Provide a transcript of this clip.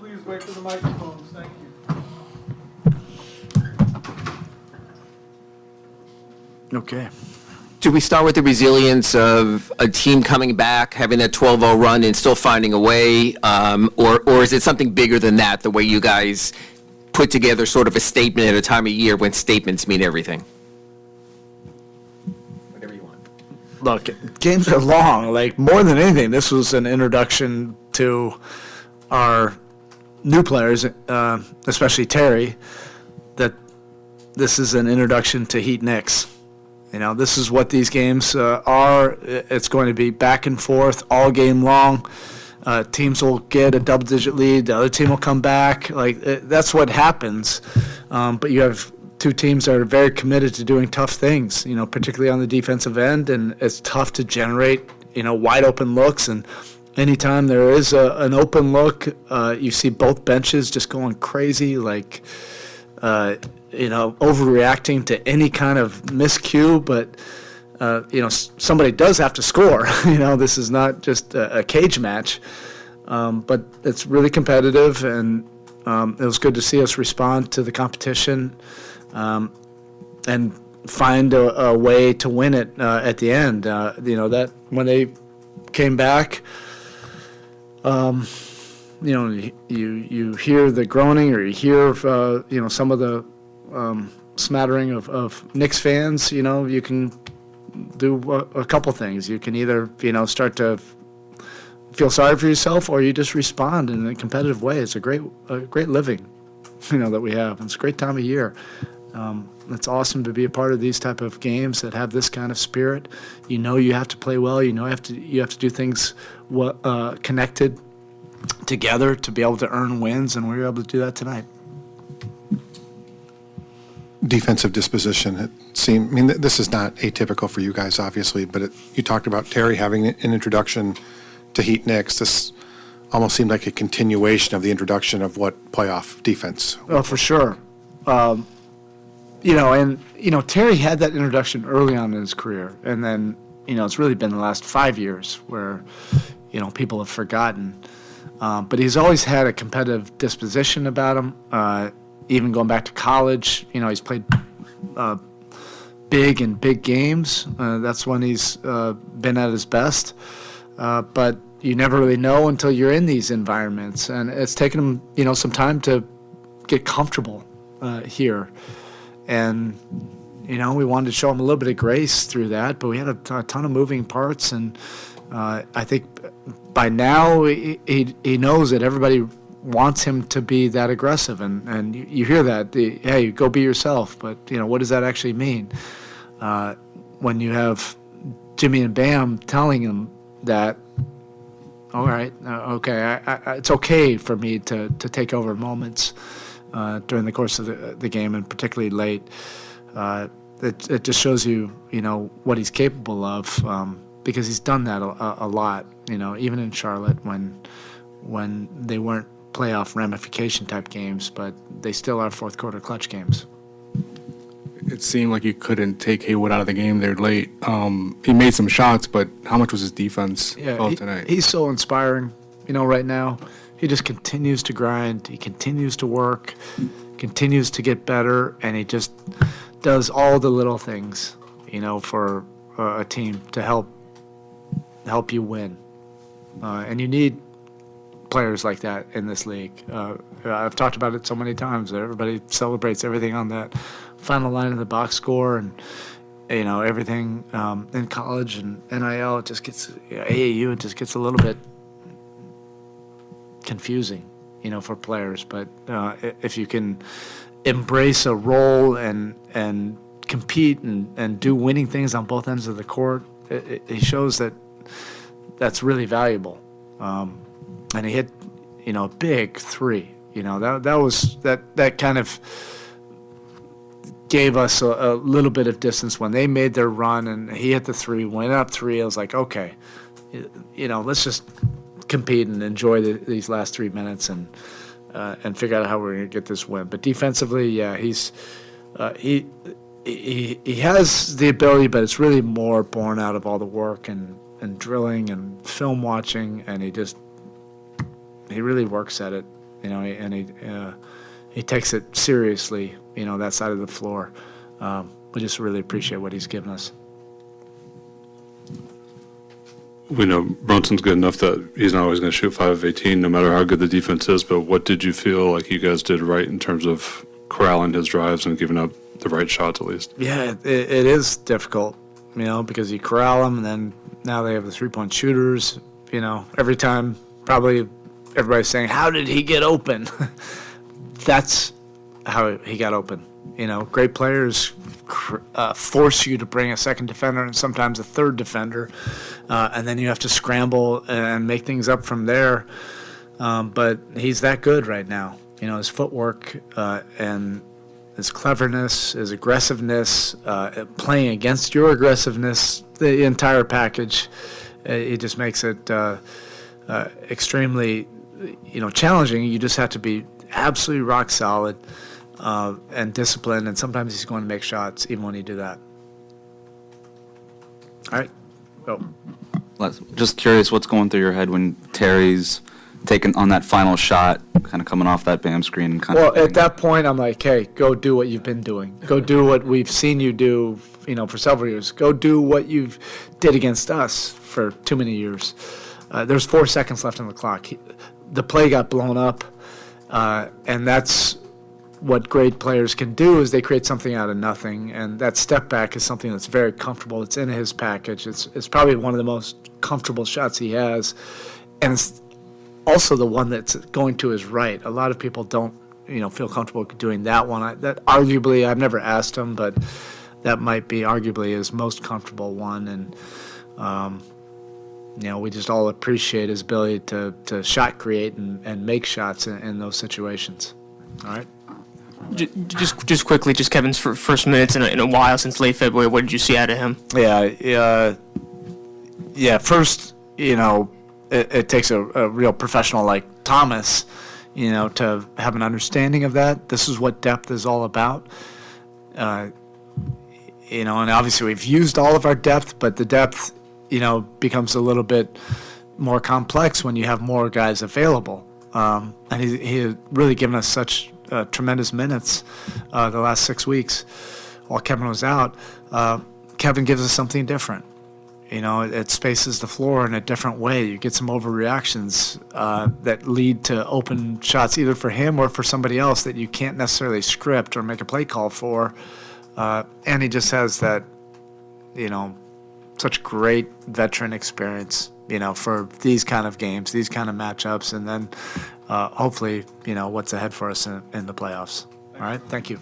please wait for the microphones. Thank you. Okay. Do we start with the resilience of a team coming back, having that 12-0 run and still finding a way? Or is it something bigger than that, the way you guys put together sort of a statement at a time of year when statements mean everything? Whatever you want. Look, games are long. Like, more than anything, this was an introduction to our new players, especially Terry, that this is an introduction to Heat Knicks. You know, this is what these games are. It's going to be back and forth all game long. Teams will get a double-digit lead. The other team will come back. Like, that's what happens. But you have two teams that are very committed to doing tough things, you know, particularly on the defensive end. And it's tough to generate, you know, wide-open looks. And anytime there is an open look, you see both benches just going crazy, like – you know, overreacting to any kind of miscue, but, you know, somebody does have to score. You know, this is not just a cage match, but it's really competitive, and it was good to see us respond to the competition and find a way to win it at the end. You know, that when they came back, you know, you hear the groaning, or you hear, you know, some of the smattering of Knicks fans. You know, you can do a couple things. You can either, you know, start to feel sorry for yourself, or you just respond in a competitive way. It's a great living, you know, that we have. It's a great time of year. It's awesome to be a part of these type of games that have this kind of spirit. You know, you have to play well. You know, you have to do things connected together to be able to earn wins, and we were able to do that tonight. Defensive disposition, it seemed, I mean, this is not atypical for you guys, obviously, but you talked about Terry having an introduction to Heat Knicks. This almost seemed like a continuation of the introduction of what playoff defense. Oh, for sure. You know, and, you know, Terry had that introduction early on in his career, and then, you know, it's really been the last 5 years where, you know, people have forgotten. But he's always had a competitive disposition about him. Even going back to college, you know, he's played big in big games. That's when he's been at his best. But you never really know until you're in these environments. And it's taken him, you know, some time to get comfortable here. And, you know, we wanted to show him a little bit of grace through that, but we had a ton of moving parts. And I think by now he knows that everybody wants him to be that aggressive, and you hear that, hey, go be yourself, but, you know, what does that actually mean? When you have Jimmy and Bam telling him that, all right, okay, it's okay for me to take over moments during the course of the game, and particularly late, it just shows you, you know, what he's capable of, because he's done that a lot, you know, even in Charlotte when they weren't playoff ramification type games, but they still are fourth quarter clutch games. It seemed like you couldn't take Haywood out of the game there late. He made some shots, but how much was his defense tonight? He's so inspiring, you know, right now. He just continues to grind. He continues to work, continues to get better, and he just does all the little things, you know, for a team to help you win. And you need players like that in this league. I've talked about it so many times. Everybody celebrates everything on that final line of the box score, and, you know, everything in college and NIL. It just gets, AAU, it just gets a little bit confusing, you know, for players. But if you can embrace a role and compete and do winning things on both ends of the court, it shows that that's really valuable. And he hit, you know, a big three. You know, that kind of gave us a little bit of distance when they made their run, and he hit the three, went up three. I was like, okay, you know, let's just compete and enjoy these last 3 minutes and figure out how we're going to get this win. But defensively, yeah, he has the ability, but it's really more born out of all the work and drilling and film watching, and he really works at it and he takes it seriously, that side of the floor. We just really appreciate what he's given us. We know Brunson's good enough that he's not always going to shoot 5 of 18, no matter how good the defense is, but what did you feel like you guys did right in terms of corralling his drives and giving up the right shots at least? Yeah, it is difficult, because you corral them, and then now they have the three-point shooters. Every time probably everybody's saying, how did he get open? That's how he got open. Great players force you to bring a second defender and sometimes a third defender, and then you have to scramble and make things up from there. But he's that good right now. His footwork and his cleverness, his aggressiveness, playing against your aggressiveness, the entire package, it just makes it extremely, challenging. You just have to be absolutely rock solid and disciplined, and sometimes he's going to make shots even when you do that. All right, go. Just curious what's going through your head when Terry's taking on that final shot, kind of coming off that BAM screen. And Well, at that point, I'm like, hey, go do what you've been doing. Go do what we've seen you do, for several years. Go do what you've did against us for too many years. There's 4 seconds left on the clock. The play got blown up, and that's what great players can do is they create something out of nothing, and that step back is something that's very comfortable. It's in his package. It's probably one of the most comfortable shots he has, and it's also the one that's going to his right. A lot of people don't, feel comfortable doing that one. That arguably, I've never asked him, but that might be arguably his most comfortable one, and we just all appreciate his ability to shot create and make shots in those situations. All right. Just quickly, just Kevin's first minutes in a while since late February. What did you see out of him? Yeah. First, it takes a real professional like Thomas, to have an understanding of that. This is what depth is all about. And obviously we've used all of our depth, but the depth, becomes a little bit more complex when you have more guys available. And he had really given us such tremendous minutes the last 6 weeks while Kevin was out. Kevin gives us something different. It spaces the floor in a different way. You get some overreactions that lead to open shots either for him or for somebody else that you can't necessarily script or make a play call for. And he just has that, such great veteran experience, for these kind of games, these kind of matchups, and then hopefully, what's ahead for us in the playoffs. All right, thank you.